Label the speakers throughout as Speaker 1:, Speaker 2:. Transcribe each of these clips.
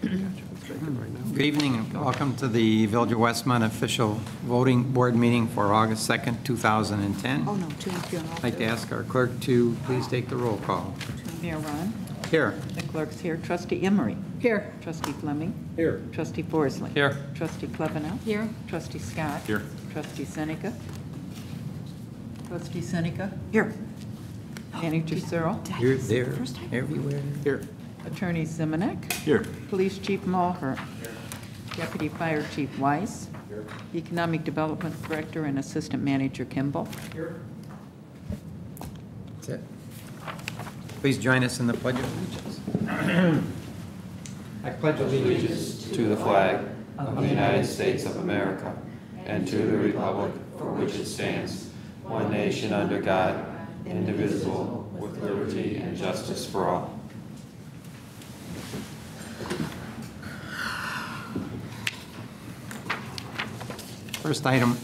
Speaker 1: Good evening and welcome to the Village of Westmont official voting board meeting for August 2nd, 2010.
Speaker 2: Oh, no, two and two and all.
Speaker 1: I'd like to ask our clerk to please take the roll call.
Speaker 3: Mayor Ron.
Speaker 1: Here.
Speaker 3: The clerk's here. Trustee Emery.
Speaker 2: Here.
Speaker 3: Trustee Fleming.
Speaker 1: Here.
Speaker 3: Trustee Forsley.
Speaker 1: Here.
Speaker 3: Trustee Klebanow.
Speaker 2: Here.
Speaker 3: Trustee Scott.
Speaker 1: Here.
Speaker 3: Trustee Seneca. Trustee Seneca.
Speaker 2: Here.
Speaker 3: Manager Searle.
Speaker 1: Here, there, everywhere. Here.
Speaker 3: Attorney Zimonek.
Speaker 1: Here.
Speaker 3: Police Chief Mulher. Deputy Fire Chief Weiss. Economic Development Director and Assistant Manager Kimball.
Speaker 1: That's it. Please join us in the Pledge of Allegiance. I pledge allegiance
Speaker 4: to the flag of the United States of America and to the republic for which it stands, one nation under God, indivisible, with liberty and justice for all.
Speaker 1: First item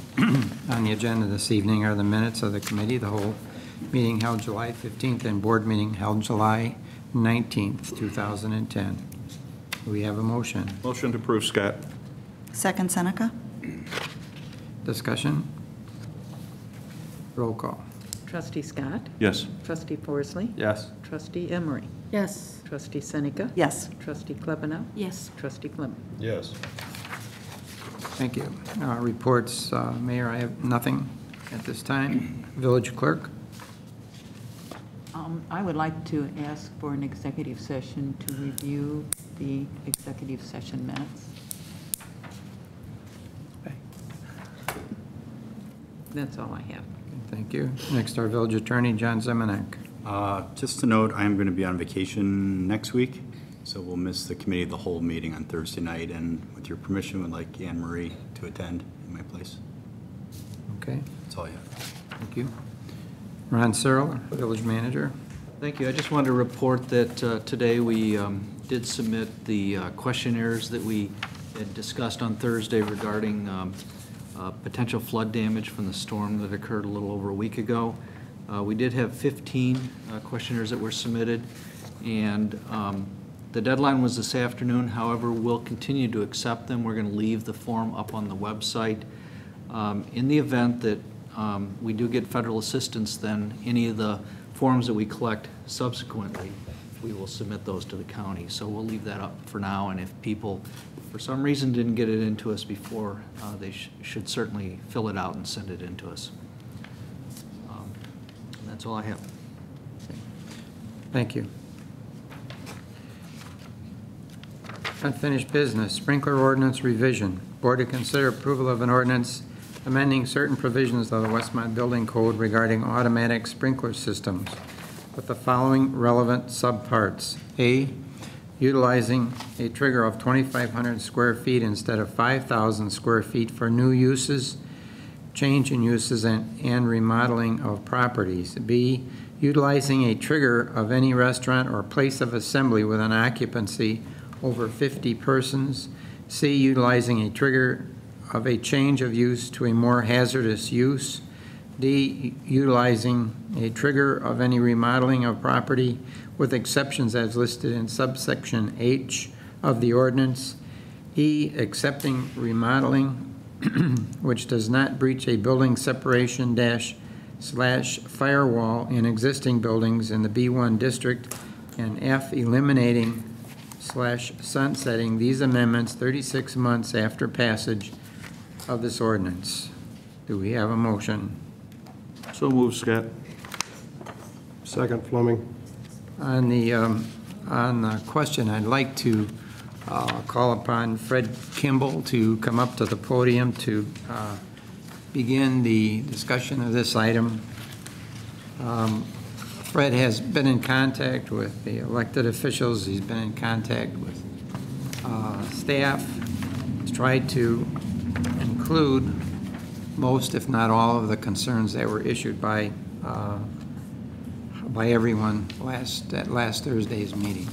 Speaker 1: on the agenda this evening are the minutes of the committee, the whole meeting held July 15th and board meeting held July 19th, 2010. Do we have a motion?
Speaker 5: Motion to approve, Scott.
Speaker 2: Second, Seneca.
Speaker 1: Discussion? Roll call.
Speaker 3: Trustee Scott.
Speaker 5: Yes.
Speaker 3: Trustee Forsley.
Speaker 5: Yes.
Speaker 3: Trustee Emery.
Speaker 2: Yes.
Speaker 3: Trustee Seneca.
Speaker 2: Yes.
Speaker 3: Trustee Klebanow.
Speaker 2: Yes.
Speaker 3: Trustee Fleming.
Speaker 5: Yes.
Speaker 1: Thank you. Reports, Mayor, I have nothing at this time. Village Clerk?
Speaker 3: I would like to ask for an executive session to review the executive session minutes. That's all I have.
Speaker 1: Thank you. Next, our Village Attorney, John Zimonek.
Speaker 6: Just to note, I am going to be on vacation next week, so we'll miss the committee of the whole meeting on Thursday night, and with your permission, would like Anne Marie to attend in my place.
Speaker 1: Okay,
Speaker 6: That's all I have.
Speaker 1: thank you. Ron Searle, Village Manager.
Speaker 7: Thank you. I just wanted to report that today we did submit the questionnaires that we had discussed on Thursday regarding potential flood damage from the storm that occurred a little over a week ago. We did have 15 questionnaires that were submitted, and the deadline was this afternoon. However, we'll continue to accept them. We're going to leave the form up on the website. In the event that we do get federal assistance, then any of the forms that we collect subsequently, we will submit those to the county. So we'll leave that up for now, and if people for some reason didn't get it into us before, they should certainly fill it out and send it in to us. And that's all I have.
Speaker 1: Thank you. Unfinished business, sprinkler ordinance revision. Board to consider approval of an ordinance amending certain provisions of the Westmont Building Code regarding automatic sprinkler systems with the following relevant subparts. A, utilizing a trigger of 2,500 square feet instead of 5,000 square feet for new uses, change in uses, and remodeling of properties. B, utilizing a trigger of any restaurant or place of assembly with an occupancy over 50 persons. C, utilizing a trigger of a change of use to a more hazardous use. D, utilizing a trigger of any remodeling of property with exceptions as listed in subsection H of the ordinance. E, accepting remodeling which does not breach a building separation / firewall in existing buildings in the B1 district. And F, eliminating / sunsetting these amendments 36 months after passage of this ordinance. Do we have a motion?
Speaker 5: So moved, Scott.
Speaker 8: Second, Fleming.
Speaker 1: On the question, I'd like to call upon Fred Kimball to come up to the podium to begin the discussion of this item. Fred has been in contact with the elected officials. He's been in contact with staff. He's tried to include most, if not all, of the concerns that were issued by everyone at last Thursday's meeting.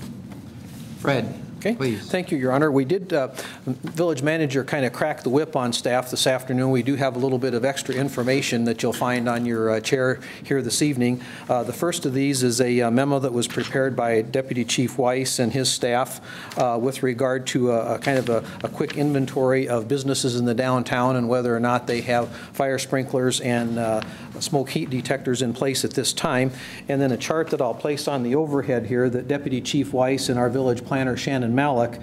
Speaker 1: Fred.
Speaker 9: Okay.
Speaker 1: Please.
Speaker 9: Thank you, Your Honor. We did, village manager kind of cracked the whip on staff this afternoon. We do have a little bit of extra information that you'll find on your chair here this evening. The first of these is a memo that was prepared by Deputy Chief Weiss and his staff with regard to a kind of a quick inventory of businesses in the downtown and whether or not they have fire sprinklers and smoke heat detectors in place at this time. And then a chart that I'll place on the overhead here that Deputy Chief Weiss and our village planner Shannon Malik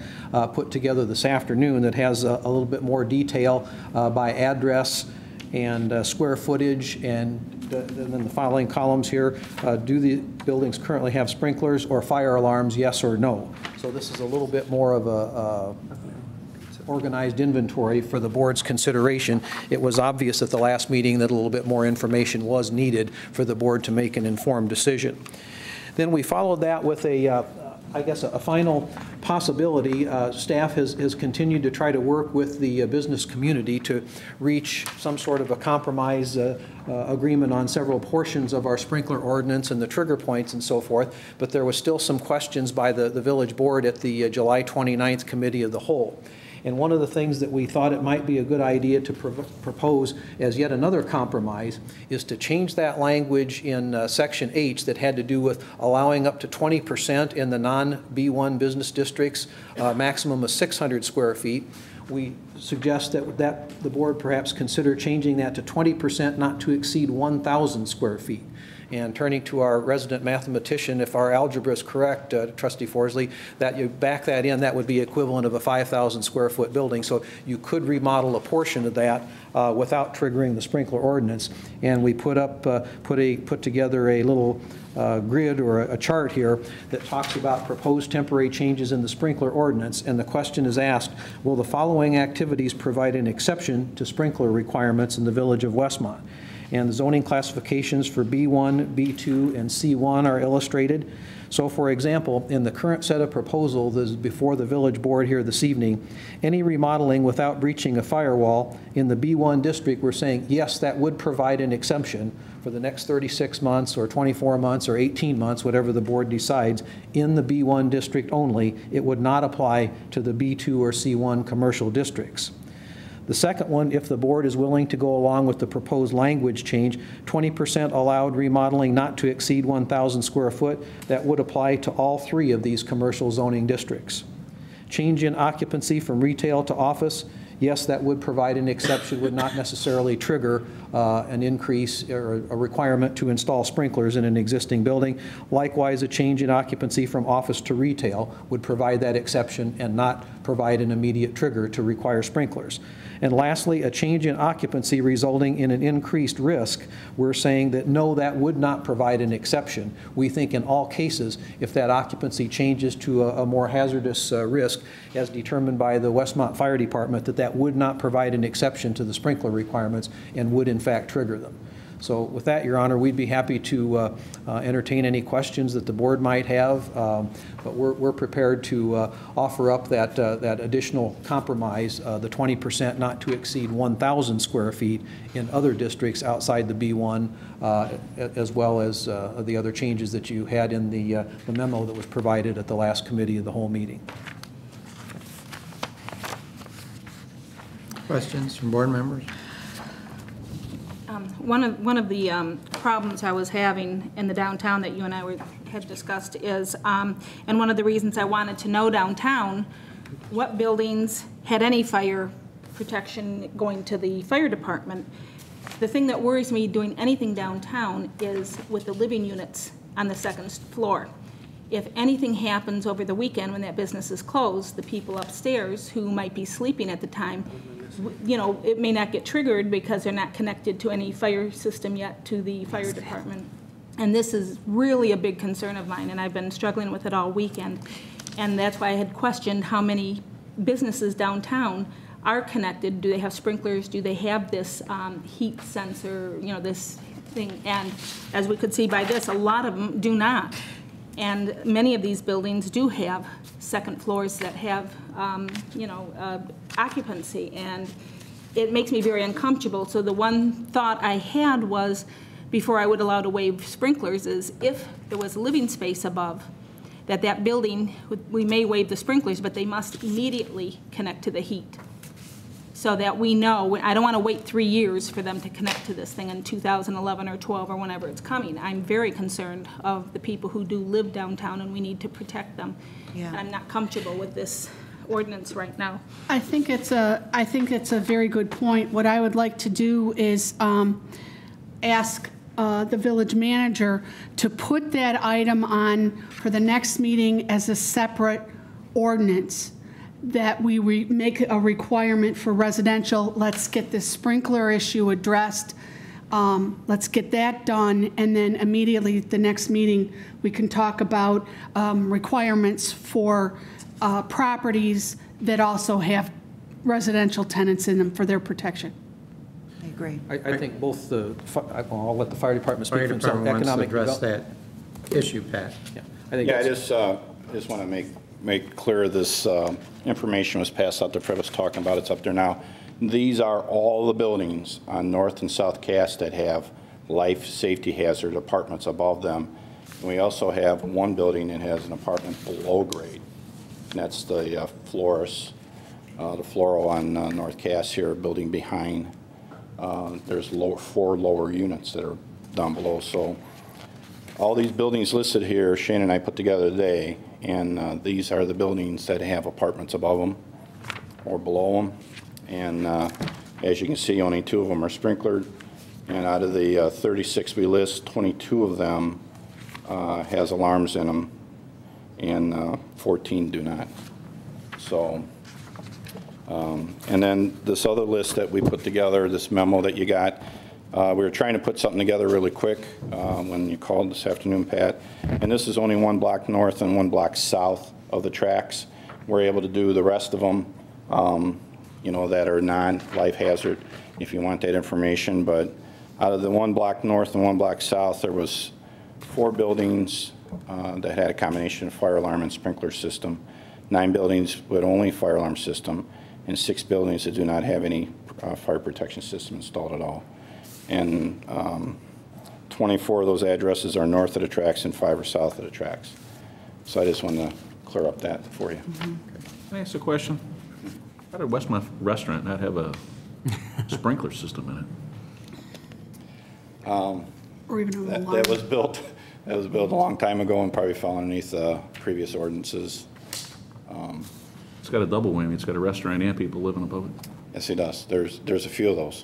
Speaker 9: put together this afternoon that has a little bit more detail by address and square footage, and then the following columns here. Do the buildings currently have sprinklers or fire alarms, yes or no? So this is a little bit more of a organized inventory for the board's consideration. It was obvious at the last meeting that a little bit more information was needed for the board to make an informed decision. Then we followed that with I guess a final possibility. Staff has continued to try to work with the business community to reach some sort of a compromise agreement on several portions of our sprinkler ordinance and the trigger points and so forth, but there was still some questions by the village board at the July 29th Committee of the Whole. And one of the things that we thought it might be a good idea to propose as yet another compromise is to change that language in Section H that had to do with allowing up to 20% in the non-B1 business districts, maximum of 600 square feet. We suggest that the board perhaps consider changing that to 20% not to exceed 1,000 square feet. And turning to our resident mathematician, if our algebra is correct, Trustee Forsley, that you back that in, that would be equivalent of a 5,000 square foot building. So you could remodel a portion of that without triggering the sprinkler ordinance. And we put together a little grid or a chart here that talks about proposed temporary changes in the sprinkler ordinance. And the question is asked, will the following activities provide an exception to sprinkler requirements in the village of Westmont? And the zoning classifications for B1, B2, and C1 are illustrated. So, for example, in the current set of proposals that is before the village board here this evening, any remodeling without breaching a firewall in the B1 district, we're saying, yes, that would provide an exemption for the next 36 months or 24 months or 18 months, whatever the board decides, in the B1 district only. It would not apply to the B2 or C1 commercial districts. The second one, if the board is willing to go along with the proposed language change, 20% allowed remodeling not to exceed 1,000 square foot, that would apply to all three of these commercial zoning districts. Change in occupancy from retail to office, yes, that would provide an exception, would not necessarily trigger an increase or a requirement to install sprinklers in an existing building. Likewise, a change in occupancy from office to retail would provide that exception and not provide an immediate trigger to require sprinklers. And lastly, a change in occupancy resulting in an increased risk, we're saying that no, that would not provide an exception. We think in all cases, if that occupancy changes to a more hazardous risk, as determined by the Westmont Fire Department, that would not provide an exception to the sprinkler requirements and would in fact trigger them. So with that, Your Honor, we'd be happy to entertain any questions that the board might have, but we're prepared to offer up that additional compromise, the 20% not to exceed 1,000 square feet in other districts outside the B1, as well as the other changes that you had in the memo that was provided at the last committee of the whole meeting.
Speaker 1: Questions from board members?
Speaker 10: One of the problems I was having in the downtown that you and I had discussed is, and one of the reasons I wanted to know downtown, what buildings had any fire protection going to the fire department. The thing that worries me doing anything downtown is with the living units on the second floor. If anything happens over the weekend when that business is closed, the people upstairs who might be sleeping at the time, you know, it may not get triggered because they're not connected to any fire system yet to the fire department. And this is really a big concern of mine, and I've been struggling with it all weekend. And that's why I had questioned how many businesses downtown are connected. Do they have sprinklers? Do they have this heat sensor, you know, this thing? And as we could see by this, a lot of them do not. And many of these buildings do have second floors that have, occupancy, and it makes me very uncomfortable. So the one thought I had was, before I would allow to waive sprinklers, is if there was living space above, that building, we may waive the sprinklers, but they must immediately connect to the heat. So that we know, I don't want to wait 3 years for them to connect to this thing in 2011 or 12 or whenever it's coming. I'm very concerned of the people who do live downtown, and we need to protect them.
Speaker 2: Yeah.
Speaker 10: And I'm not comfortable with this ordinance right now.
Speaker 11: I think it's a very good point. What I would like to do is ask the village manager to put that item on for the next meeting as a separate ordinance, that we make a requirement for residential. Let's get this sprinkler issue addressed. Let's get that done, and then immediately at the next meeting, we can talk about requirements for properties that also have residential tenants in them for their protection.
Speaker 2: I agree.
Speaker 9: I think both I'll let the fire department speak
Speaker 1: Fire
Speaker 9: for themselves.
Speaker 1: department wants to
Speaker 9: Economic
Speaker 1: address
Speaker 9: develop-
Speaker 1: that issue, Pat.
Speaker 9: Yeah, I think
Speaker 6: Yeah, I
Speaker 9: that's-
Speaker 6: just want to make clear this information was passed out that Fred was talking about. It's up there now. These are all the buildings on North and South Cass that have life safety hazard apartments above them. And we also have one building that has an apartment below grade. And that's the Floros, the Floro on North Cass here, building behind. There's 4 lower units that are down below. So all these buildings listed here, Shane and I put together today, and these are the buildings that have apartments above them or below them. And as you can see, only 2 of them are sprinklered. And out of the 36 we list, 22 of them has alarms in them, and 14 do not. So, and then this other list that we put together, this memo that you got, we were trying to put something together really quick when you called this afternoon, Pat. And this is only 1 block north and 1 block south of the tracks. We're able to do the rest of them, you know, that are non-life hazard, if you want that information. But out of the 1 block north and 1 block south, there was 4 buildings that had a combination of fire alarm and sprinkler system, 9 buildings with only fire alarm system, and 6 buildings that do not have any fire protection system installed at all. And 24 of those addresses are north of the tracks and 5 are south of the tracks. So I just wanted to clear up that for you.
Speaker 5: Can I ask a question? How did Westmont Restaurant not have a sprinkler system in it?
Speaker 11: Or even an alarm.
Speaker 6: That was built a long time ago and probably fell underneath previous ordinances.
Speaker 5: It's got a double whammy. It's got a restaurant and people living above it.
Speaker 6: Yes, it does. There's a few of those.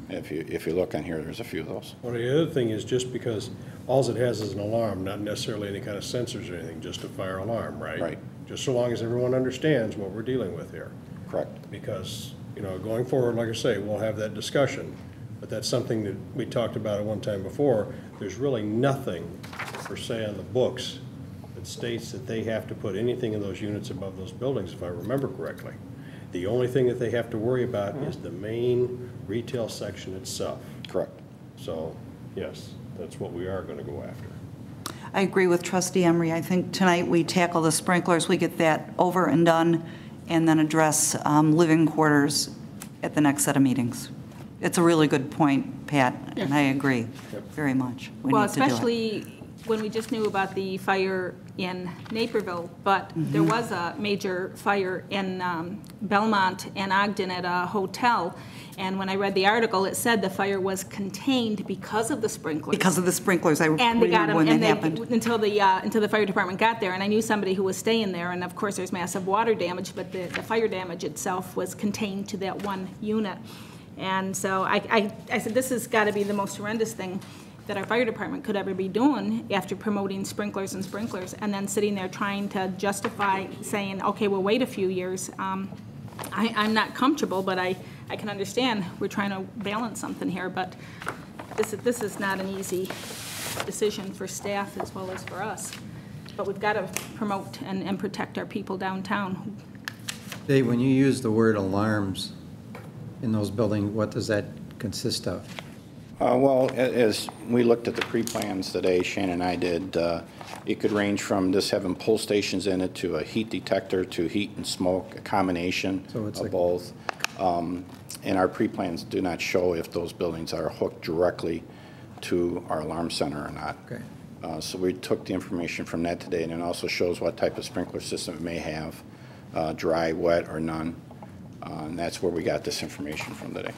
Speaker 6: If you look on here, there's a few of those.
Speaker 8: Well, the other thing is just because all it has is an alarm, not necessarily any kind of sensors or anything, just a fire alarm, right?
Speaker 6: Right.
Speaker 8: Just so long as everyone understands what we're dealing with here.
Speaker 6: Correct.
Speaker 8: Because, you know, going forward, like I say, we'll have that discussion. But that's something that we talked about at one time before. There's really nothing per se on the books that states that they have to put anything in those units above those buildings, if I remember correctly. The only thing that they have to worry about is the main retail section itself.
Speaker 6: Correct.
Speaker 8: So, yes, that's what we are going to go after.
Speaker 2: I agree with Trustee Emery. I think tonight we tackle the sprinklers, we get that over and done, and then address living quarters at the next set of meetings. It's a really good point, Pat, and I agree very much. We
Speaker 10: Well,
Speaker 2: need to do it.
Speaker 10: especially when we just knew about the fire in Naperville, but there was a major fire in Belmont and Ogden at a hotel, and when I read the article, it said the fire was contained because of the sprinklers.
Speaker 2: Because of the sprinklers, I
Speaker 10: And they got
Speaker 2: remember
Speaker 10: them,
Speaker 2: when
Speaker 10: and
Speaker 2: that happened.
Speaker 10: until the fire department got there, and I knew somebody who was staying there, and of course, there's massive water damage, but the fire damage itself was contained to that one unit. And so I said, this has got to be the most horrendous thing that our fire department could ever be doing after promoting sprinklers, and then sitting there trying to justify saying, okay, we'll wait a few years. I'm not comfortable, but I can understand we're trying to balance something here, but this is not an easy decision for staff as well as for us. But we've got to promote and protect our people downtown.
Speaker 1: Dave, when you use the word alarms in those buildings, what does that consist of?
Speaker 6: Well, as we looked at the pre-plans today, Shane and I did, it could range from just having pull stations in it to a heat detector to heat and smoke, a combination
Speaker 1: So it's
Speaker 6: of
Speaker 1: like-
Speaker 6: both. And our pre-plans do not show if those buildings are hooked directly to our alarm center or not.
Speaker 1: Okay.
Speaker 6: So we took the information from that today, and it also shows what type of sprinkler system it may have, dry, wet, or none. And that's where we got this information from today,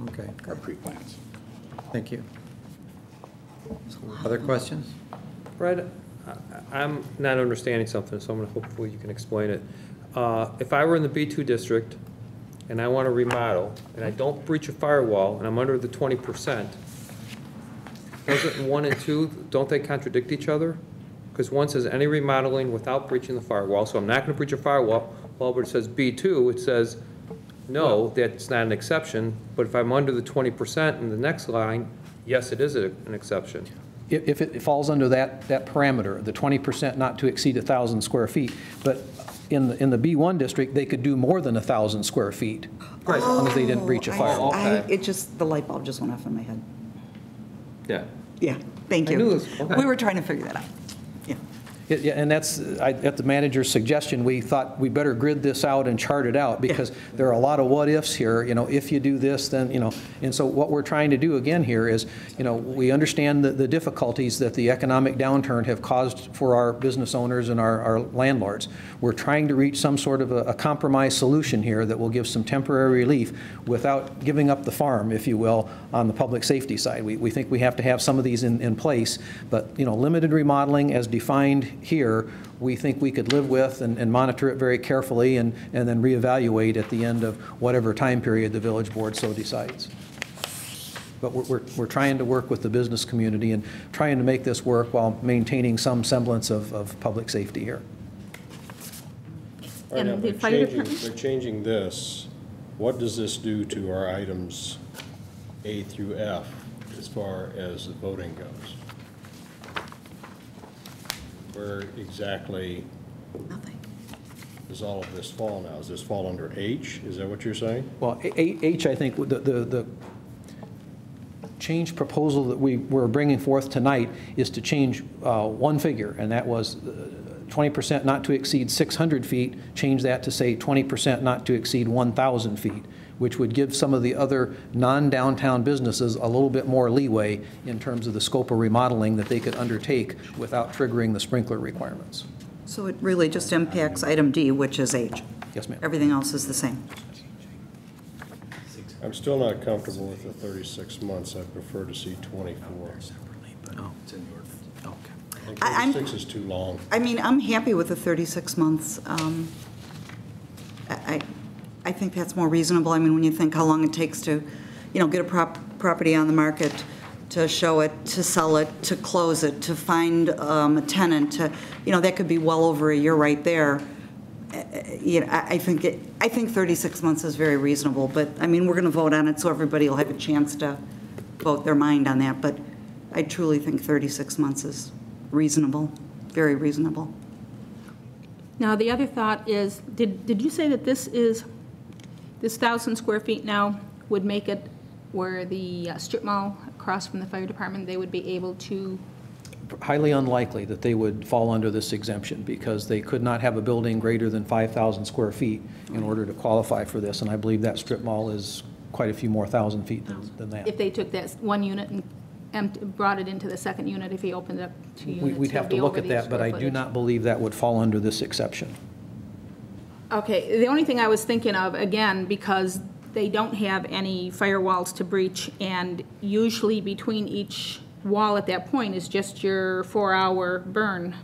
Speaker 1: Okay,
Speaker 6: our pre-plans.
Speaker 1: thank you. Other questions?
Speaker 12: Fred, I'm not understanding something, so I'm going to hopefully you can explain it. If I were in the B2 district and I want to remodel and I don't breach a firewall and I'm under the 20%, doesn't 1 and 2, don't they contradict each other? Because 1 says any remodeling without breaching the firewall, so I'm not going to breach a firewall. Well, but it says B2, it says no, that's not an exception. But if I'm under the 20% in the next line, yes, it is an exception.
Speaker 9: If it falls under that parameter, the 20% not to exceed 1,000 square feet. But in the B1 district, they could do more than 1,000 square feet, as long as they didn't breach a firewall.
Speaker 2: It just, the light bulb just went off in my head.
Speaker 12: Yeah.
Speaker 2: Yeah, thank
Speaker 12: I
Speaker 2: you.
Speaker 12: knew it was- okay.
Speaker 2: We were trying to figure that out. Yeah.
Speaker 9: Yeah, and that's, at the manager's suggestion, we thought we better grid this out and chart it out, because there are a lot of what-ifs here, if you do this, then, and so what we're trying to do again here is, we understand the difficulties that the economic downturn have caused for our business owners and our landlords. We're trying to reach some sort of a compromise solution here that will give some temporary relief without giving up the farm, if you will, on the public safety side. We think we have to have some of these in place, but, limited remodeling as defined here, we think we could live with and monitor it very carefully and then reevaluate at the end of whatever time period the village board so decides. But we're trying to work with the business community and trying to make this work while maintaining some semblance of public safety here.
Speaker 8: All right, now,
Speaker 10: And the
Speaker 8: by
Speaker 10: fire department?
Speaker 8: By changing this, what does this do to our items A through F as far as the voting goes? Where exactly does all of this fall now? Does this fall under H? Is that what you're saying?
Speaker 9: Well, H, I think, the change proposal that we're bringing forth tonight is to change one figure, and that was 20% not to exceed 600 feet, change that to say 20% not to exceed 1,000 feet, which would give some of the other non-downtown businesses a little bit more leeway in terms of the scope of remodeling that they could undertake without triggering the sprinkler requirements.
Speaker 2: So it really just impacts item D, which is H.
Speaker 9: Yes, ma'am.
Speaker 2: Everything else is the same.
Speaker 8: I'm still not comfortable with the 36 months. I prefer to see 24.
Speaker 9: Oh, it's in the ordinance. Okay.
Speaker 8: I think 36 is too long.
Speaker 2: I mean, I'm happy with the 36 months. I think that's more reasonable. I mean, when you think how long it takes to, get a property on the market, to show it, to sell it, to close it, to find a tenant, that could be well over a year right there. I think 36 months is very reasonable, but, I mean, we're going to vote on it, so everybody will have a chance to vote their mind on that, but I truly think 36 months is reasonable, very reasonable.
Speaker 10: Now, the other thought is, did you say that this 1,000 square feet now would make it where the strip mall across from the fire department, they would be able to?
Speaker 9: Highly unlikely that they would fall under this exemption, because they could not have a building greater than 5,000 square feet in order to qualify for this, and I believe that strip mall is quite a few more thousand feet than that.
Speaker 10: If they took that one unit and brought it into the second unit, if he opened it up to units,
Speaker 9: We'd have to look at that, but I do not believe that would fall under this exception.
Speaker 10: Okay, the only thing I was thinking of, again, because they don't have any firewalls to breach, and usually between each wall at that point is just your 4-hour burn.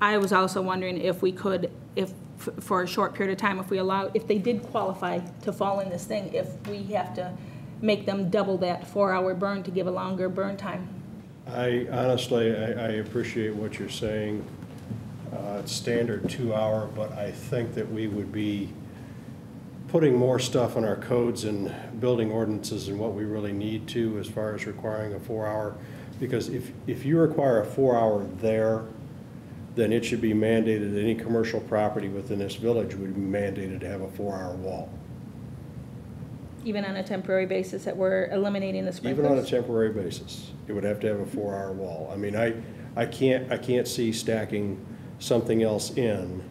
Speaker 10: I was also wondering if we could, for a short period of time, if they did qualify to fall in this thing, if we have to make them double that 4-hour burn to give a longer burn time.
Speaker 8: I honestly appreciate what you're saying. It's standard 2-hour, but I think that we would be putting more stuff in our codes and building ordinances than what we really need to as far as requiring a 4-hour. Because if you require a 4-hour there, then it should be mandated that any commercial property within this village would be mandated to have a 4-hour wall.
Speaker 10: Even on a temporary basis that we're eliminating the sprinklers?
Speaker 8: Even on a temporary basis, it would have to have a 4-hour wall. I mean, I can't see stacking something else in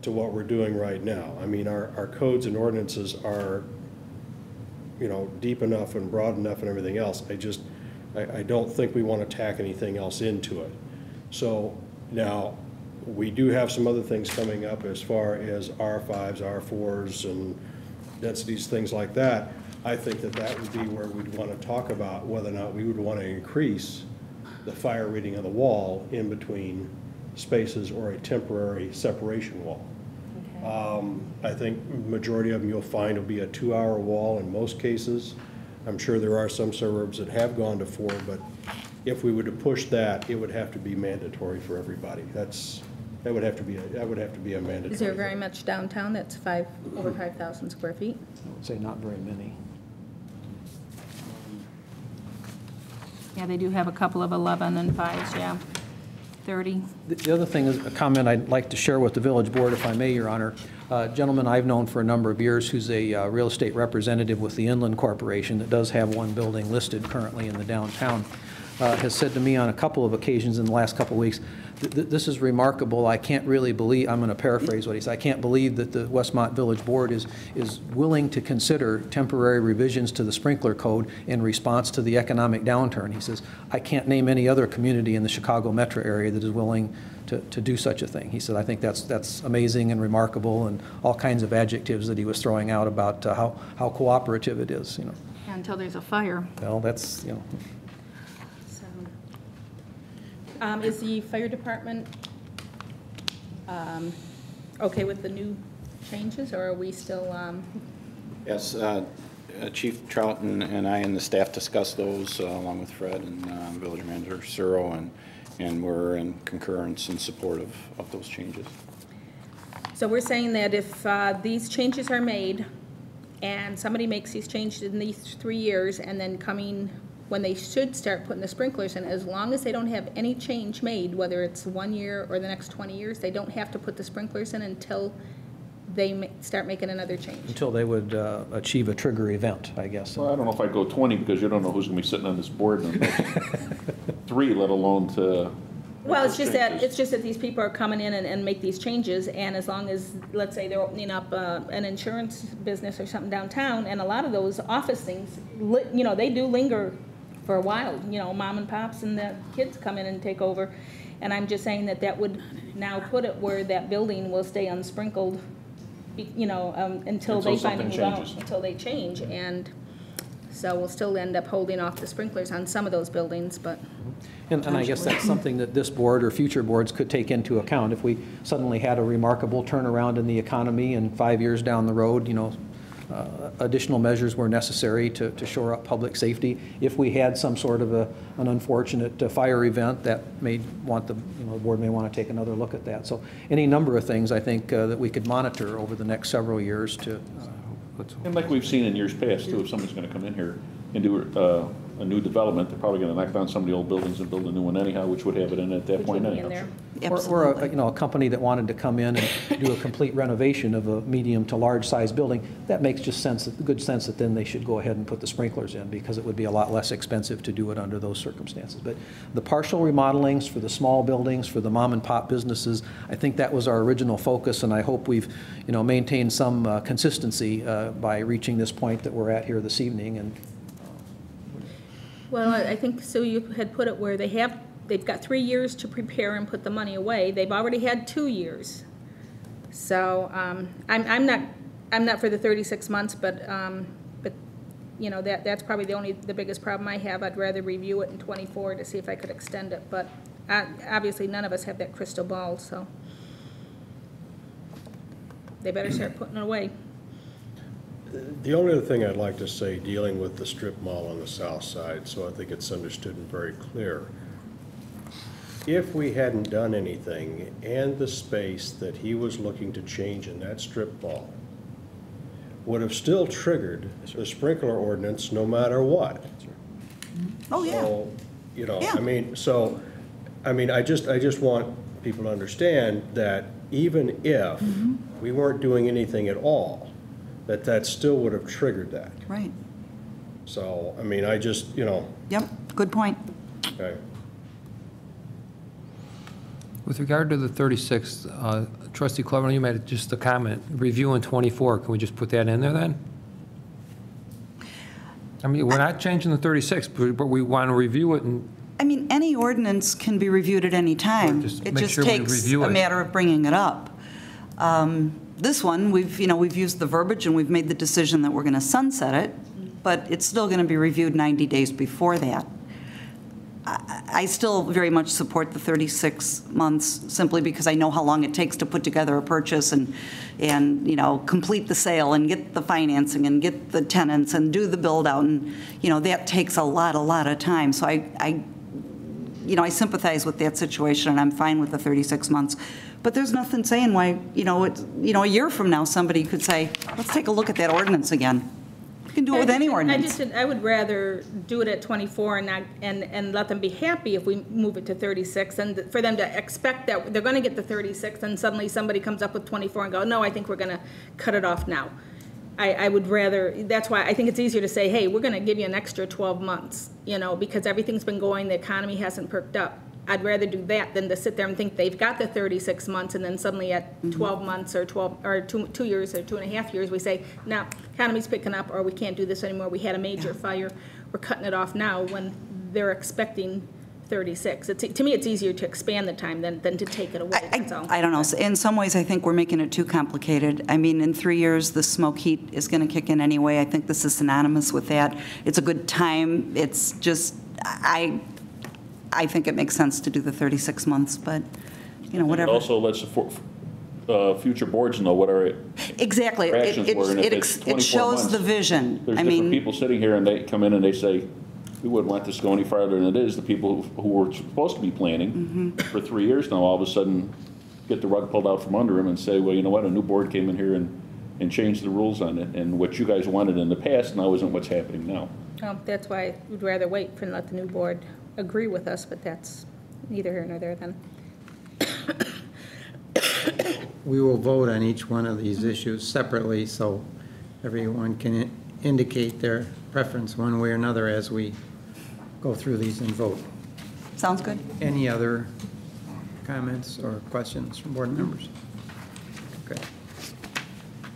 Speaker 8: to what we're doing right now. I mean, our codes and ordinances are, deep enough and broad enough and everything else. I don't think we want to tack anything else into it. So now, we do have some other things coming up as far as R5s, R4s, and densities, things like that. I think that that would be where we'd want to talk about whether or not we would want to increase the fire rating of the wall in between spaces or a temporary separation wall. I think majority of them you'll find will be a 2-hour wall in most cases. I'm sure there are some suburbs that have gone to 4, but if we were to push that, it would have to be mandatory for everybody. That would have to be a mandatory.
Speaker 10: Is there very much downtown that's over 5,000 square feet?
Speaker 9: I would say not very many.
Speaker 10: Yeah, they do have a couple of 11 and 5s, yeah. 30.
Speaker 9: The other thing is a comment I'd like to share with the village board, if I may, Your Honor. A gentleman I've known for a number of years who's a real estate representative with the Inland Corporation that does have one building listed currently in the downtown, has said to me on a couple of occasions in the last couple of weeks, this is remarkable. I can't really believe, I'm going to paraphrase what he said, I can't believe that the Westmont Village Board is willing to consider temporary revisions to the sprinkler code in response to the economic downturn. He says, I can't name any other community in the Chicago metro area that is willing to do such a thing. He said, I think that's amazing and remarkable, and all kinds of adjectives that he was throwing out about how cooperative it is, you know.
Speaker 10: Until there's a fire.
Speaker 9: Well, that's, you know.
Speaker 10: Is the fire department okay with the new changes, or are we still?
Speaker 6: Yes, Chief Troughton and I and the staff discussed those along with Fred and Village Manager Suro, and we're in concurrence and support of those changes.
Speaker 10: So we're saying that if these changes are made and somebody makes these changes in these 3 years and then coming when they should start putting the sprinklers in, as long as they don't have any change made, whether it's 1 year or the next 20 years, they don't have to put the sprinklers in until they start making another change.
Speaker 9: Until they would achieve a trigger event, I guess.
Speaker 5: Well, I don't know if I'd go 20 because you don't know who's going to be sitting on this board in 3, let alone to.
Speaker 10: Well, it's just that these people are coming in and make these changes, and as long as, let's say, they're opening up an insurance business or something downtown, and a lot of those office things, you know, they do linger for a while. You know, mom and pops and the kids come in and take over, and I'm just saying that would now put it where that building will stay unsprinkled, you know, until they find move out, until they change, and so we'll still end up holding off the sprinklers on some of those buildings, but.
Speaker 9: And I guess that's something that this board or future boards could take into account. If we suddenly had a remarkable turnaround in the economy and 5 years down the road, you know, additional measures were necessary to shore up public safety. If we had some sort of an unfortunate fire event, that may want the board may want to take another look at that. So any number of things I think that we could monitor over the next several years to.
Speaker 5: And like we've seen in years past too, if somebody's going to come in here and do a new development, they're probably going to knock down some of the old buildings and build a new one anyhow, which would have it in at that point anyhow.
Speaker 9: Or a company that wanted to come in and do a complete renovation of a medium to large size building, that makes just good sense that then they should go ahead and put the sprinklers in, because it would be a lot less expensive to do it under those circumstances. But the partial remodelings for the small buildings, for the mom and pop businesses, I think that was our original focus, and I hope we've maintained some consistency by reaching this point that we're at here this evening. And
Speaker 10: Well, I think so. You had put it where they've got 3 years to prepare and put the money away. They've already had 2 years. So I'm not for the 36 months, but you know, that's probably the biggest problem I have. I'd rather review it in 24 to see if I could extend it, but obviously none of us have that crystal ball, so they better start putting it away.
Speaker 8: The only other thing I'd like to say, dealing with the strip mall on the south side, so I think it's understood and very clear. If we hadn't done anything and the space that he was looking to change in that strip mall would have still triggered the sprinkler ordinance no matter what.
Speaker 2: Oh, yeah.
Speaker 8: So,
Speaker 2: Yeah.
Speaker 8: I just want people to understand that even if we weren't doing anything at all, that still would have triggered that.
Speaker 2: Right.
Speaker 8: So, I just,
Speaker 2: Yep, good point.
Speaker 8: okay.
Speaker 13: With regard to the 36th, Trustee Cleveland, you made just a comment, review in 24. Can we just put that in there then?
Speaker 12: I mean, we're not changing the 36, but we want to review it and
Speaker 2: I mean, any ordinance can be reviewed at any time.
Speaker 12: Just
Speaker 2: It
Speaker 12: make
Speaker 2: just
Speaker 12: sure we
Speaker 2: takes
Speaker 12: review
Speaker 2: a
Speaker 12: it.
Speaker 2: matter of bringing it up. This one, we've used the verbiage and we've made the decision that we're going to sunset it, but it's still going to be reviewed 90 days before that. I still very much support the 36 months simply because I know how long it takes to put together a purchase and complete the sale and get the financing and get the tenants and do the build out, and that takes a lot of time. So I sympathize with that situation, and I'm fine with the 36 months. But there's nothing saying why, a year from now, somebody could say, let's take a look at that ordinance again. You can do it with any ordinance.
Speaker 10: I would rather do it at 24 and let them be happy if we move it to 36, and for them to expect that they're going to get the 36, and suddenly somebody comes up with 24 and go, no, I think we're going to cut it off now. I would rather, that's why I think it's easier to say, hey, we're going to give you an extra 12 months, because everything's been going, the economy hasn't perked up. I'd rather do that than to sit there and think they've got the 36 months, and then suddenly at 12 months or 2 years or 2.5 years, we say, no, economy's picking up, or we can't do this anymore. We had a major fire. We're cutting it off now when they're expecting 36. To me, it's easier to expand the time than to take it away. That's all.
Speaker 2: I don't know. In some ways, I think we're making it too complicated. I mean, in 3 years, the smoke heat is going to kick in anyway. I think this is synonymous with that. It's a good time. It's just, I think it makes sense to do the 36 months, but, whatever.
Speaker 5: It also lets the future boards know what our
Speaker 2: Exactly.
Speaker 5: actions were. And if it's 24
Speaker 2: It shows
Speaker 5: months,
Speaker 2: the vision.
Speaker 5: There's
Speaker 2: I
Speaker 5: different
Speaker 2: mean,
Speaker 5: people sitting here, and they come in and they say, we wouldn't want this to go any farther than it is. The people who were supposed to be planning for 3 years now, all of a sudden get the rug pulled out from under them and say, well, you know what, a new board came in here and changed the rules on it, and what you guys wanted in the past now isn't what's happening now.
Speaker 10: That's why we'd rather wait and let the new board agree with us, but that's neither here nor there then.
Speaker 1: We will vote on each one of these issues separately, so everyone can indicate their preference one way or another as we go through these and vote.
Speaker 2: sounds good.
Speaker 1: Any other comments or questions from board members? Okay.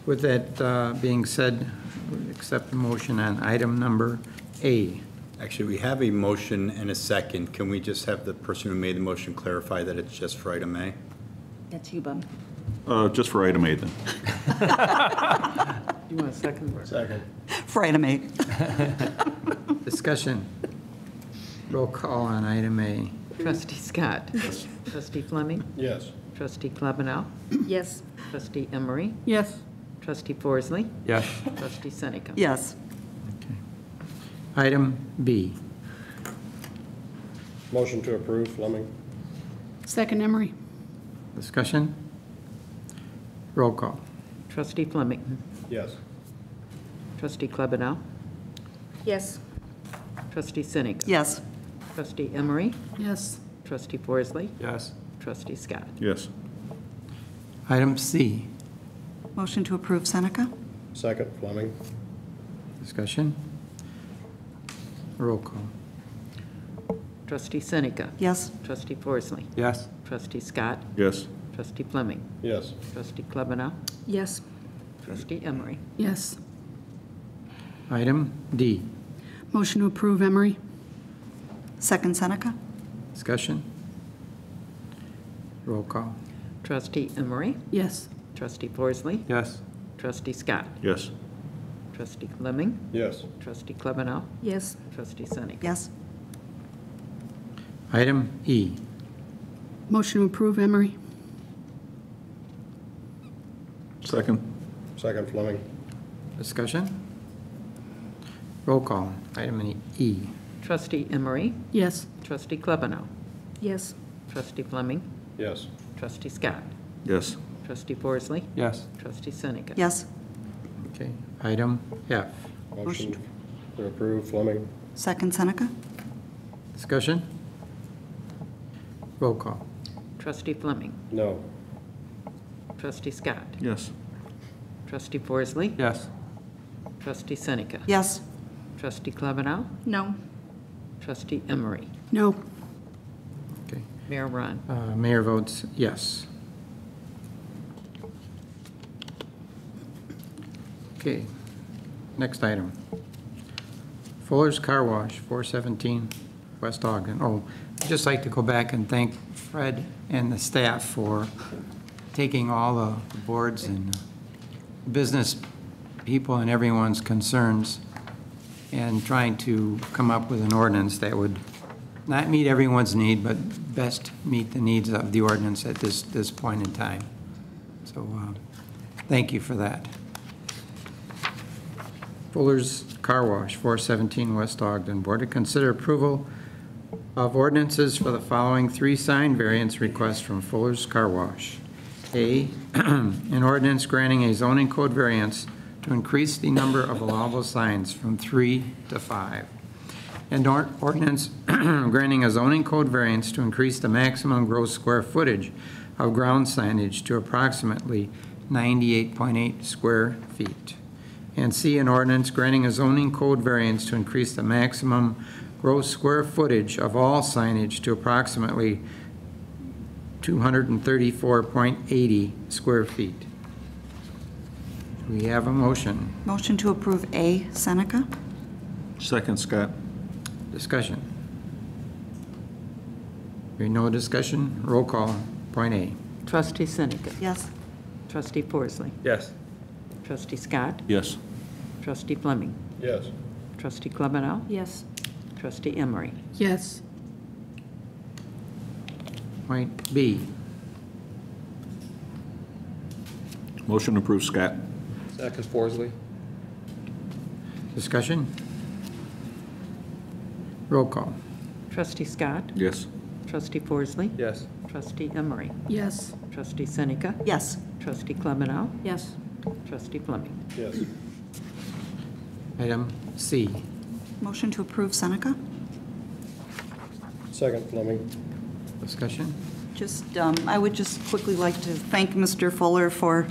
Speaker 1: With that being said, we accept the motion on item number A.
Speaker 14: Actually, we have a motion and a second. Can we just have the person who made the motion clarify that it's just for item A?
Speaker 3: That's you, Bob.
Speaker 5: Just for item A then.
Speaker 3: You want a second?
Speaker 8: Second.
Speaker 2: For item 8.
Speaker 1: Discussion. Roll call on item A.
Speaker 3: Trustee Scott. Trustee Fleming.
Speaker 8: Yes.
Speaker 3: Trustee Klebanow.
Speaker 10: Yes.
Speaker 3: Trustee Emery.
Speaker 11: Yes.
Speaker 3: Trustee Forsley.
Speaker 12: yes.
Speaker 3: Trustee Seneca.
Speaker 2: Yes.
Speaker 1: Item B.
Speaker 8: Motion to approve, Fleming?
Speaker 11: Second, Emery.
Speaker 1: Discussion. Roll call.
Speaker 3: Trustee Fleming.
Speaker 8: Yes.
Speaker 3: Trustee Klebanow.
Speaker 10: Yes.
Speaker 3: Trustee Seneca.
Speaker 2: Yes.
Speaker 3: Trustee Emery.
Speaker 11: Yes.
Speaker 3: Trustee Forsley.
Speaker 12: Yes.
Speaker 3: Trustee Scott.
Speaker 5: Yes.
Speaker 1: Item C.
Speaker 2: Motion to approve, Seneca?
Speaker 8: Second, Fleming?
Speaker 1: Discussion. Roll call.
Speaker 3: Trustee Seneca.
Speaker 2: Yes.
Speaker 3: Trustee Forsley.
Speaker 12: Yes.
Speaker 3: Trustee Scott.
Speaker 5: Yes.
Speaker 3: Trustee Fleming.
Speaker 8: Yes.
Speaker 3: Trustee Klebanow.
Speaker 10: Yes.
Speaker 3: Trustee Emery.
Speaker 11: Yes.
Speaker 1: Item D.
Speaker 11: Motion to approve, Emery.
Speaker 2: Second, Seneca?
Speaker 1: Discussion. Roll call.
Speaker 3: Trustee Emery.
Speaker 11: Yes.
Speaker 3: Trustee Forsley.
Speaker 12: Yes.
Speaker 3: Trustee Scott.
Speaker 5: Yes.
Speaker 3: Trustee Fleming.
Speaker 8: Yes.
Speaker 3: Trustee Klebanow.
Speaker 10: Yes.
Speaker 3: Trustee Seneca.
Speaker 2: Yes.
Speaker 1: Item E.
Speaker 11: Motion to approve, Emery.
Speaker 5: Second.
Speaker 8: Second, Fleming?
Speaker 1: Discussion. Roll call. Item E.
Speaker 3: Trustee Emery.
Speaker 11: Yes.
Speaker 3: Trustee Klebanow.
Speaker 10: Yes.
Speaker 3: Trustee Fleming.
Speaker 8: Yes.
Speaker 3: Trustee Scott.
Speaker 5: Yes.
Speaker 3: Trustee Forsley.
Speaker 12: Yes.
Speaker 3: Trustee Seneca.
Speaker 2: Yes.
Speaker 1: Okay. Item F.
Speaker 8: Motion to approve, Fleming?
Speaker 2: Second, Seneca?
Speaker 1: Discussion. Roll call.
Speaker 3: Trustee Fleming.
Speaker 8: No.
Speaker 3: Trustee Scott.
Speaker 5: Yes.
Speaker 3: Trustee Forsley.
Speaker 12: Yes.
Speaker 3: Trustee Seneca.
Speaker 2: Yes.
Speaker 3: Trustee Klebanow.
Speaker 10: No.
Speaker 3: Trustee Emery.
Speaker 11: No.
Speaker 1: Okay.
Speaker 3: Mayor Ron.
Speaker 1: Mayor votes yes. Okay. Next item. Fuller's Car Wash, 417 West Ogden. Oh, I'd just like to go back and thank Fred and the staff for taking all the boards and business people and everyone's concerns and trying to come up with an ordinance that would not meet everyone's need, but best meet the needs of the ordinance at this point in time. So thank you for that. Fuller's Car Wash, 417 West Ogden. Board to consider approval of ordinances for the following 3 sign variance requests from Fuller's Car Wash. A, an ordinance granting a zoning code variance to increase the number of allowable signs from 3 to 5. An ordinance granting a zoning code variance to increase the maximum gross square footage of ground signage to approximately 98.8 square feet. And C, an ordinance granting a zoning code variance to increase the maximum gross square footage of all signage to approximately 234.80 square feet. We have a motion.
Speaker 2: Motion to approve A, Seneca?
Speaker 5: Second, Scott.
Speaker 1: Discussion. Hearing no discussion, roll call. Point A.
Speaker 3: Trustee Seneca.
Speaker 2: Yes.
Speaker 3: Trustee Forsley.
Speaker 12: Yes.
Speaker 3: Trustee Scott.
Speaker 5: Yes.
Speaker 3: Trustee Fleming.
Speaker 8: Yes.
Speaker 3: Trustee Klebanow.
Speaker 10: Yes.
Speaker 3: Trustee Emery.
Speaker 11: Yes.
Speaker 1: Point B.
Speaker 5: Motion approved, Scott.
Speaker 12: Second, Forsley.
Speaker 1: Discussion. Roll call.
Speaker 3: Trustee Scott.
Speaker 5: Yes.
Speaker 3: Trustee Forsley.
Speaker 12: Yes.
Speaker 3: Trustee Emery.
Speaker 11: Yes.
Speaker 3: Trustee Seneca.
Speaker 2: Yes.
Speaker 3: Trustee Klebanow.
Speaker 10: Yes.
Speaker 3: Trustee Fleming.
Speaker 8: Yes.
Speaker 1: Item C.
Speaker 2: Motion to approve Seneca?
Speaker 8: Second, Fleming.
Speaker 1: Discussion.
Speaker 2: I would just quickly like to thank Mr. Fuller for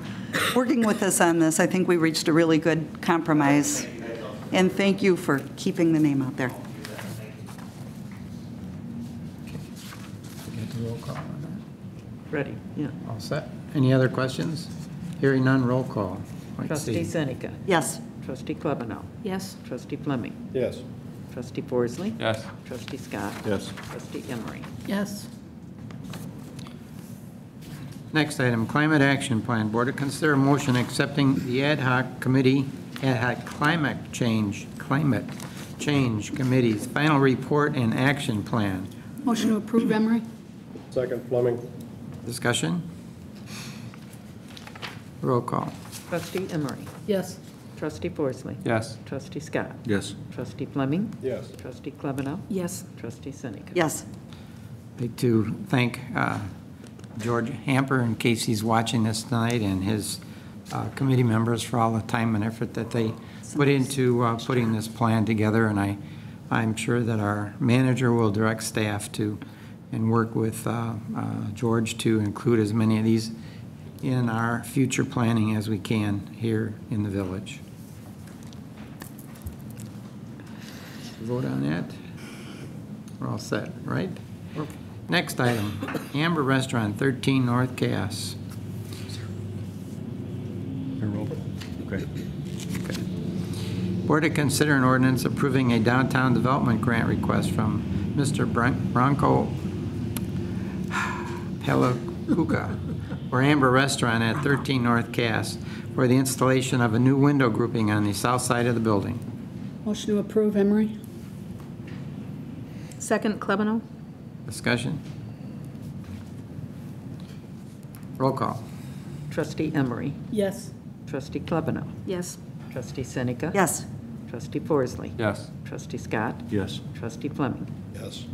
Speaker 2: working with us on this. I think we reached a really good compromise. And thank you for keeping the name out there.
Speaker 1: Get the roll call on that.
Speaker 3: Ready? Yeah.
Speaker 1: All set. Any other questions? Hearing none, roll call. Point
Speaker 3: Trustee
Speaker 1: C.
Speaker 3: Seneca.
Speaker 2: Yes.
Speaker 3: Trustee Klebanow.
Speaker 10: Yes.
Speaker 3: Trustee Fleming.
Speaker 8: Yes.
Speaker 3: Trustee Forsley.
Speaker 12: Yes.
Speaker 3: Trustee Scott.
Speaker 5: Yes.
Speaker 3: Trustee Emery.
Speaker 11: Yes.
Speaker 1: Next item, Climate Action Plan. Board to consider a motion accepting the ad hoc climate change committee's final report and action plan.
Speaker 11: Motion to approve, Emery?
Speaker 8: Second, Fleming.
Speaker 1: Discussion? Roll call.
Speaker 3: Trustee Emery.
Speaker 11: Yes.
Speaker 3: Trustee Forsley.
Speaker 12: Yes.
Speaker 3: Trustee Scott.
Speaker 5: Yes.
Speaker 3: Trustee Fleming.
Speaker 8: Yes.
Speaker 3: Trustee Klebanow.
Speaker 10: Yes.
Speaker 3: Trustee Seneca.
Speaker 2: Yes.
Speaker 1: I'd like to thank George Hamper, in case he's watching this tonight, and his committee members for all the time and effort that they put into putting this plan together. And I'm sure that our manager will direct staff to and work with George to include as many of these in our future planning as we can here in the village. Vote on that. We're all set, right? Next item, Amber Restaurant, 13 North Cass.
Speaker 5: Okay.
Speaker 1: Board to consider an ordinance approving a downtown development grant request from Mr. Bronco Pelacuca for Amber Restaurant at 13 North Cass for the installation of a new window grouping on the south side of the building.
Speaker 11: Motion to approve, Emery?
Speaker 10: Second, Klebanow.
Speaker 1: Discussion? Roll call.
Speaker 3: Trustee Emery.
Speaker 11: Yes.
Speaker 3: Trustee Klebanow.
Speaker 10: Yes.
Speaker 3: Trustee Seneca.
Speaker 2: Yes.
Speaker 3: Trustee Forsley.
Speaker 12: Yes.
Speaker 3: Trustee Scott.
Speaker 5: Yes.
Speaker 3: Trustee Fleming.
Speaker 8: Yes.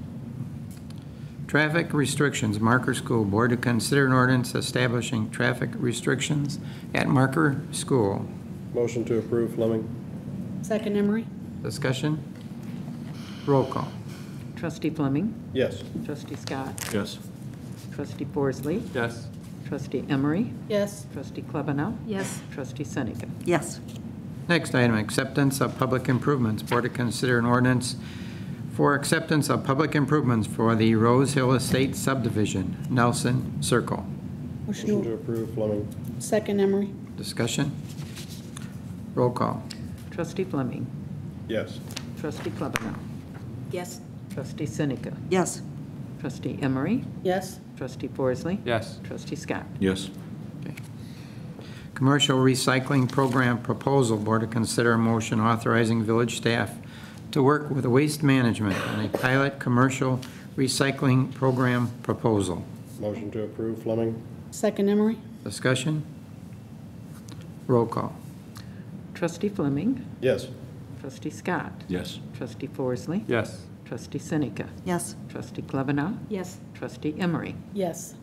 Speaker 1: Traffic restrictions, Marker School. Board to consider an ordinance establishing traffic restrictions at Marker School.
Speaker 8: Motion to approve, Fleming.
Speaker 11: Second, Emery?
Speaker 1: Discussion? Roll call.
Speaker 3: Trustee Fleming.
Speaker 8: Yes.
Speaker 3: Trustee Scott.
Speaker 5: Yes.
Speaker 3: Trustee Forsley.
Speaker 12: Yes.
Speaker 3: Trustee Emery.
Speaker 11: Yes.
Speaker 3: Trustee Klebanow.
Speaker 10: Yes.
Speaker 3: Trustee Seneca.
Speaker 2: Yes.
Speaker 1: Next item, acceptance of public improvements. Board to consider an ordinance for acceptance of public improvements for the Rose Hill Estate subdivision, Nelson Circle.
Speaker 8: Motion to approve, Fleming.
Speaker 11: Second, Emery?
Speaker 1: Discussion? Roll call.
Speaker 3: Trustee Fleming.
Speaker 8: Yes.
Speaker 3: Trustee Klebanow.
Speaker 10: Yes.
Speaker 3: Trustee Seneca.
Speaker 2: Yes.
Speaker 3: Trustee Emery.
Speaker 11: Yes.
Speaker 3: Trustee Forsley.
Speaker 12: Yes.
Speaker 3: Trustee Scott.
Speaker 5: Yes.
Speaker 1: Commercial Recycling Program Proposal. Board to consider a motion authorizing village staff to work with Waste Management on a pilot commercial recycling program proposal.
Speaker 8: Motion to approve, Fleming?
Speaker 11: Second Emery?
Speaker 1: Discussion? Roll call.
Speaker 3: Trustee Fleming.
Speaker 8: Yes.
Speaker 3: Trustee Scott.
Speaker 5: Yes.
Speaker 3: Trustee Forsley.
Speaker 12: Yes.
Speaker 3: Trustee Seneca.
Speaker 2: Yes.
Speaker 3: Trustee Klebanow.
Speaker 10: Yes.
Speaker 3: Trustee Emery.
Speaker 11: Yes.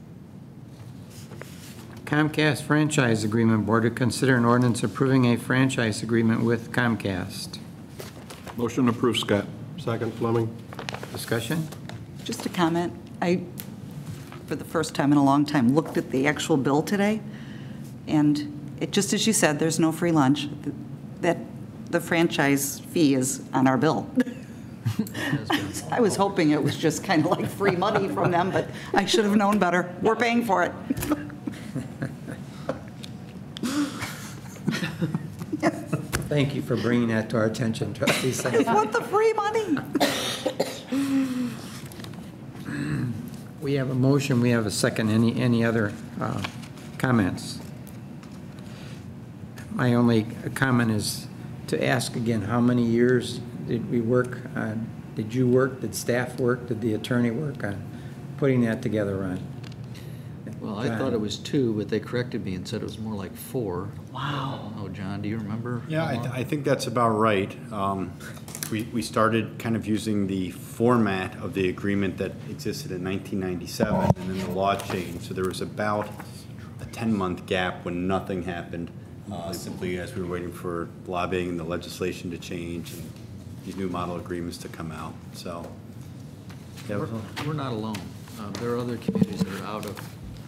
Speaker 1: Comcast Franchise Agreement. Board to consider an ordinance approving a franchise agreement with Comcast.
Speaker 5: Motion approved, Scott.
Speaker 8: Second, Fleming?
Speaker 1: Discussion?
Speaker 2: Just a comment. I, for the first time in a long time, looked at the actual bill today, and it, just as you said, there's no free lunch. That the franchise fee is on our bill. I was hoping it was just kind of like free money from them, but I should have known better. We're paying for it.
Speaker 1: Thank you for bringing that to our attention, Trustee
Speaker 2: I
Speaker 1: Seneca.
Speaker 2: want the free money.
Speaker 1: We have a motion, we have a second. Any other comments? My only comment is to ask again, how many years did we work on, did you work, did staff work, did the attorney work on putting that together, Ron?
Speaker 7: Well, I thought it was 2, but they corrected me and said it was more like 4.
Speaker 2: Wow.
Speaker 7: Oh, John, do you remember?
Speaker 14: Yeah, I think that's about right. We started kind of using the format of the agreement that existed in 1997, and then the law changed. So there was about a 10-month gap when nothing happened, simply as we were waiting for lobbying and the legislation to change and these new model agreements to come out. So yeah,
Speaker 7: We're not alone. There are other communities that are out of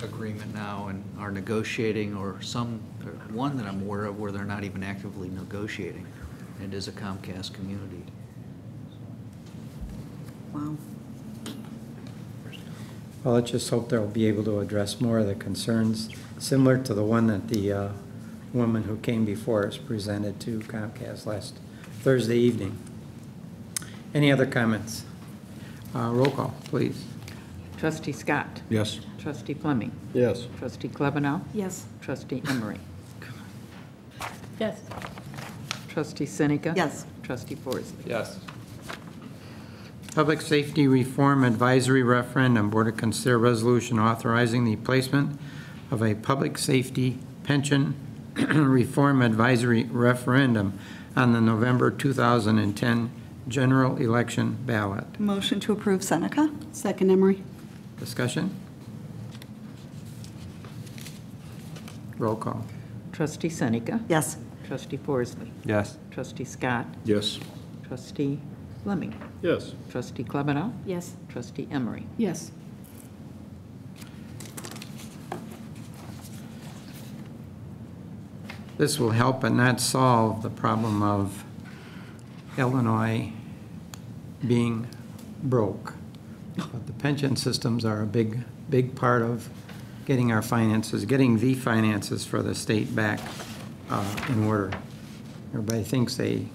Speaker 7: agreement now and are negotiating, or one that I'm aware of where they're not even actively negotiating. It is a Comcast community.
Speaker 2: Wow.
Speaker 1: Well, let's just hope they'll be able to address more of the concerns, similar to the one that the woman who came before us presented to Comcast last Thursday evening. Any other comments? Roll call, please.
Speaker 3: Trustee Scott.
Speaker 5: Yes.
Speaker 3: Trustee Fleming.
Speaker 8: Yes.
Speaker 3: Trustee Klebanow.
Speaker 10: Yes.
Speaker 3: Trustee Emery.
Speaker 11: Yes.
Speaker 3: Trustee Seneca.
Speaker 2: Yes.
Speaker 3: Trustee Forsley.
Speaker 12: Yes.
Speaker 1: Public Safety Reform Advisory Referendum. Board to consider resolution authorizing the placement of a public safety pension reform advisory referendum on the November 2010 general election ballot.
Speaker 2: Motion to approve, Seneca?
Speaker 11: Second Emery?
Speaker 1: Discussion? Roll call.
Speaker 3: Trustee Seneca.
Speaker 2: Yes.
Speaker 3: Trustee Forsley.
Speaker 12: Yes.
Speaker 3: Trustee Scott.
Speaker 5: Yes.
Speaker 3: Trustee Fleming.
Speaker 8: Yes.
Speaker 3: Trustee Klebanow.
Speaker 10: Yes.
Speaker 3: Trustee Emery.
Speaker 11: Yes.
Speaker 1: This will help but not solve the problem of Illinois being broke. But the pension systems are a big part of getting our finances, getting the finances for the state back in order. Everybody thinks a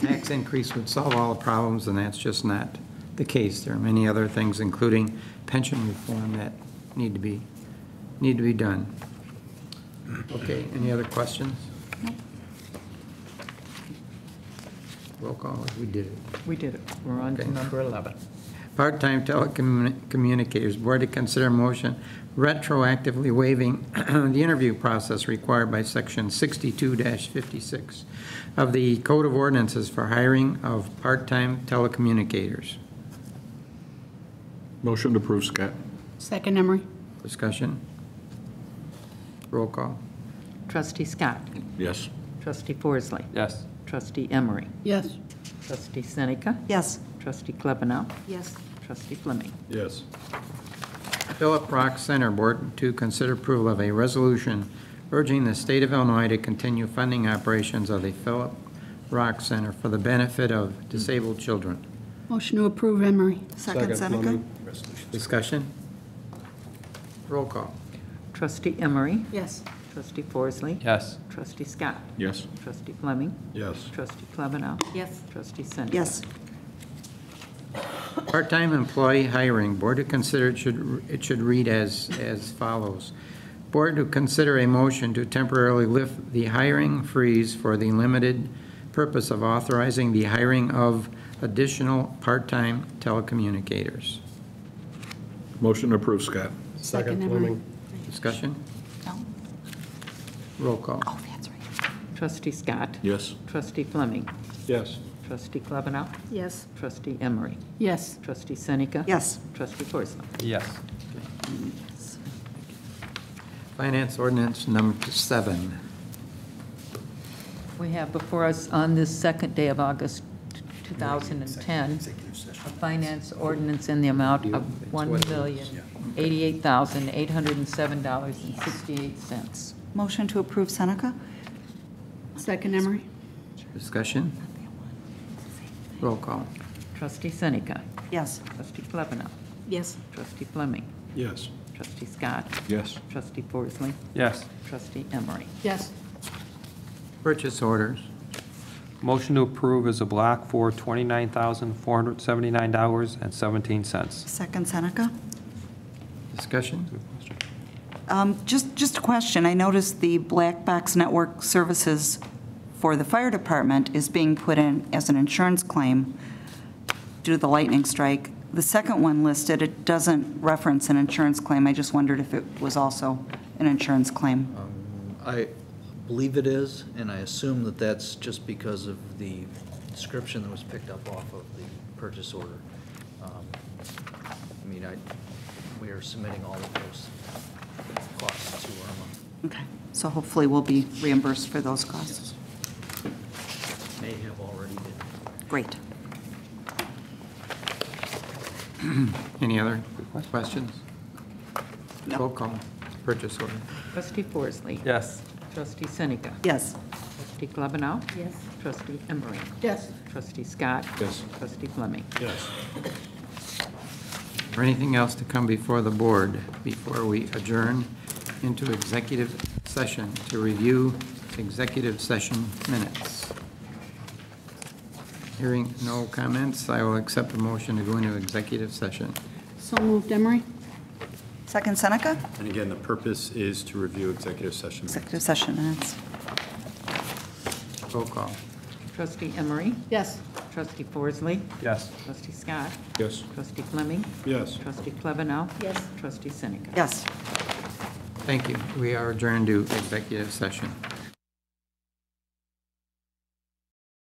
Speaker 1: tax increase would solve all the problems, and that's just not the case. There are many other things, including pension reform, that need to be done. Okay, any other questions? Roll call, we did it.
Speaker 3: We did it. We're on to
Speaker 1: Okay.
Speaker 3: number 11.
Speaker 1: Part-time telecommunicators, board to consider motion retroactively waiving the interview process required by section 62-56 of the Code of Ordinances for hiring of part-time telecommunicators.
Speaker 5: Motion to approve, Scott.
Speaker 11: Second Emery?
Speaker 1: Discussion? Roll call.
Speaker 3: Trustee Scott.
Speaker 5: Yes.
Speaker 3: Trustee Forsley.
Speaker 12: Yes.
Speaker 3: Trustee Emery.
Speaker 11: Yes.
Speaker 3: Trustee Seneca.
Speaker 2: Yes.
Speaker 3: Trustee Klebanow.
Speaker 10: Yes.
Speaker 3: Trustee Fleming.
Speaker 8: Yes.
Speaker 1: Philip Rock Center Board to consider approval of a resolution urging the state of Illinois to continue funding operations of the Philip Rock Center for the benefit of disabled children.
Speaker 11: Motion to approve Emery?
Speaker 2: Second, Seneca?
Speaker 8: Fleming.
Speaker 1: Discussion? Roll call.
Speaker 3: Trustee Emery.
Speaker 11: Yes.
Speaker 3: Trustee Forsley.
Speaker 13: Yes.
Speaker 3: Trustee Scott.
Speaker 5: Yes.
Speaker 3: Trustee Fleming.
Speaker 8: Yes.
Speaker 3: Trustee Klebanow.
Speaker 10: Yes.
Speaker 3: Trustee Seneca.
Speaker 2: Yes.
Speaker 1: Part-time employee hiring, board to consider, it should read as follows. Board to consider a motion to temporarily lift the hiring freeze for the limited purpose of authorizing the hiring of additional part-time telecommunicators.
Speaker 5: Motion to approve, Scott.
Speaker 11: Second, Emery.
Speaker 8: Fleming.
Speaker 1: Discussion?
Speaker 2: No?
Speaker 1: Roll call.
Speaker 2: Oh, that's right.
Speaker 3: Trustee Scott.
Speaker 5: Yes.
Speaker 3: Trustee Fleming.
Speaker 8: Yes.
Speaker 3: Trustee Klebanow.
Speaker 10: Yes.
Speaker 3: Trustee Emery.
Speaker 11: Yes.
Speaker 3: Trustee Seneca.
Speaker 2: Yes.
Speaker 3: Trustee Forsley.
Speaker 12: Yes.
Speaker 1: Finance ordinance number 7.
Speaker 3: We have before us on this second day of August 2010, a finance ordinance in the amount of $1,088,807.68.
Speaker 2: Motion to approve Seneca?
Speaker 11: Second, Emery.
Speaker 1: Discussion? Roll call.
Speaker 3: Trustee Seneca.
Speaker 2: Yes.
Speaker 3: Trustee Klebanow.
Speaker 10: Yes.
Speaker 3: Trustee Fleming.
Speaker 8: Yes.
Speaker 3: Trustee Scott.
Speaker 5: Yes.
Speaker 3: Trustee Forsley.
Speaker 12: Yes.
Speaker 3: Trustee Emery.
Speaker 11: Yes.
Speaker 1: Purchase orders.
Speaker 12: Motion to approve is a block for $29,479.17.
Speaker 2: Second, Seneca?
Speaker 1: Discussion?
Speaker 2: Just a question. I noticed the black box network services for the fire department is being put in as an insurance claim due to the lightning strike. The second one listed, it doesn't reference an insurance claim. I just wondered if it was also an insurance claim.
Speaker 7: I believe it is, and I assume that that's just because of the description that was picked up off of the purchase order. We are submitting all of those costs to Irma.
Speaker 2: Okay, so hopefully we'll be reimbursed for those costs.
Speaker 7: May have already been.
Speaker 2: Great.
Speaker 1: Any other questions?
Speaker 2: No.
Speaker 1: Roll call. Purchase order.
Speaker 3: Trustee Forsley.
Speaker 12: Yes.
Speaker 3: Trustee Seneca.
Speaker 2: Yes.
Speaker 3: Trustee Klebanow.
Speaker 10: Yes.
Speaker 3: Trustee Emery.
Speaker 11: Yes.
Speaker 3: Trustee Scott.
Speaker 5: Yes.
Speaker 3: Trustee Fleming.
Speaker 8: Yes.
Speaker 1: Or anything else to come before the board before we adjourn into executive session to review executive session minutes? Hearing no comments, I will accept the motion to go into executive session.
Speaker 11: So moved, Emery.
Speaker 2: Second, Seneca?
Speaker 14: And again, the purpose is to review executive session minutes.
Speaker 2: Executive session minutes.
Speaker 1: Roll call.
Speaker 3: Trustee Emery.
Speaker 11: Yes.
Speaker 3: Trustee Forsley.
Speaker 12: Yes.
Speaker 3: Trustee Scott.
Speaker 5: Yes.
Speaker 3: Trustee Fleming.
Speaker 8: Yes.
Speaker 3: Trustee Klebanow.
Speaker 10: Yes.
Speaker 3: Trustee Seneca.
Speaker 2: Yes.
Speaker 1: Thank you. We are adjourned to executive session.